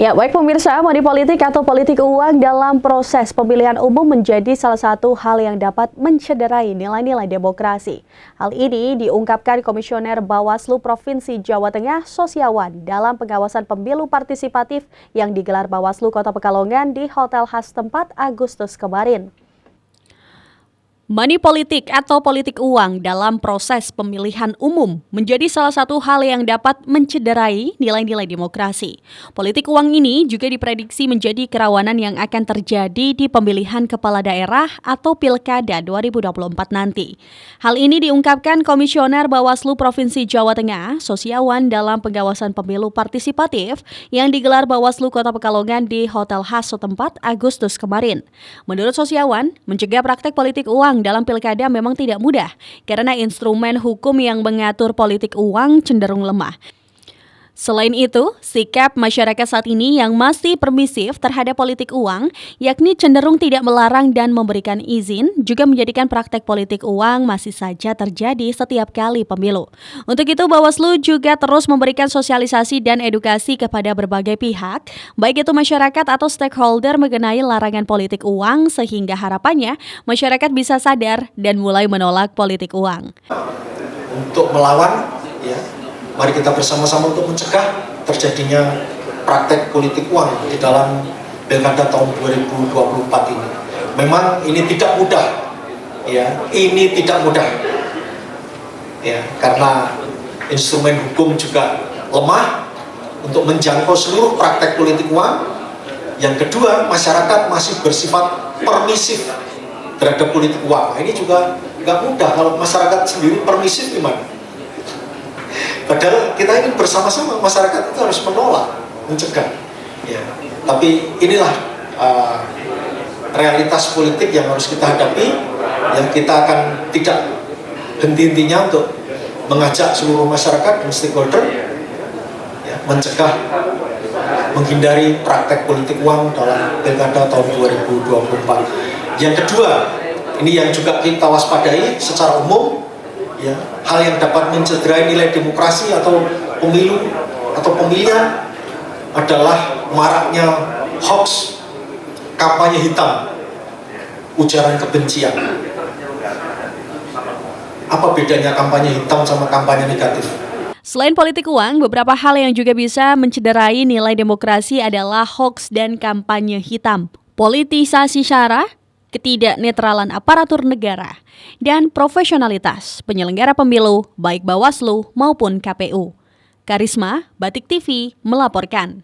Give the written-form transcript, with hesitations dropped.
Ya, baik pemirsa, money politik atau politik uang dalam proses pemilihan umum menjadi salah satu hal yang dapat mencederai nilai-nilai demokrasi. Hal ini diungkapkan Komisioner Bawaslu Provinsi Jawa Tengah, Sosiawan, dalam pengawasan pemilu partisipatif yang digelar Bawaslu Kota Pekalongan di Hotel khas tempat Agustus kemarin. Money politik atau politik uang dalam proses pemilihan umum menjadi salah satu hal yang dapat mencederai nilai-nilai demokrasi. Politik uang ini juga diprediksi menjadi kerawanan yang akan terjadi di pemilihan kepala daerah atau Pilkada 2024 nanti. Hal ini diungkapkan Komisioner Bawaslu Provinsi Jawa Tengah, Sosiawan, dalam pengawasan pemilu partisipatif yang digelar Bawaslu Kota Pekalongan di Hotel khas setempat Agustus kemarin. Menurut Sosiawan, mencegah praktek politik uang dalam pilkada memang tidak mudah karena instrumen hukum yang mengatur politik uang cenderung lemah. Selain itu, sikap masyarakat saat ini yang masih permisif terhadap politik uang, yakni cenderung tidak melarang dan memberikan izin, juga menjadikan praktek politik uang masih saja terjadi setiap kali pemilu. Untuk itu, Bawaslu juga terus memberikan sosialisasi dan edukasi kepada berbagai pihak, baik itu masyarakat atau stakeholder mengenai larangan politik uang, sehingga harapannya masyarakat bisa sadar dan mulai menolak politik uang. Untuk melawan, mari kita bersama-sama untuk mencegah terjadinya praktek politik uang di dalam Pilkada tahun 2024 ini. Memang ini tidak mudah, ini tidak mudah, karena instrumen hukum juga lemah untuk menjangkau seluruh praktek politik uang. Yang kedua, masyarakat masih bersifat permisif terhadap politik uang. Ini juga nggak mudah kalau masyarakat sendiri permisif gimana? Padahal kita ingin bersama-sama masyarakat itu harus menolak, mencegah. Tapi inilah realitas politik yang harus kita hadapi, yang kita akan tidak henti-hentinya untuk mengajak seluruh masyarakat dan stakeholder mencegah, menghindari praktek politik uang dalam Pilkada tahun 2024. Yang kedua, ini yang juga kita waspadai secara umum, hal yang dapat mencederai nilai demokrasi atau pemilu atau pemilihan adalah maraknya hoax, kampanye hitam, ujaran kebencian. Apa bedanya kampanye hitam sama kampanye negatif? Selain politik uang, beberapa hal yang juga bisa mencederai nilai demokrasi adalah hoax dan kampanye hitam, politisasi syara, ketidaknetralan aparatur negara, dan profesionalitas penyelenggara pemilu baik Bawaslu maupun KPU. Karisma, Batik TV melaporkan.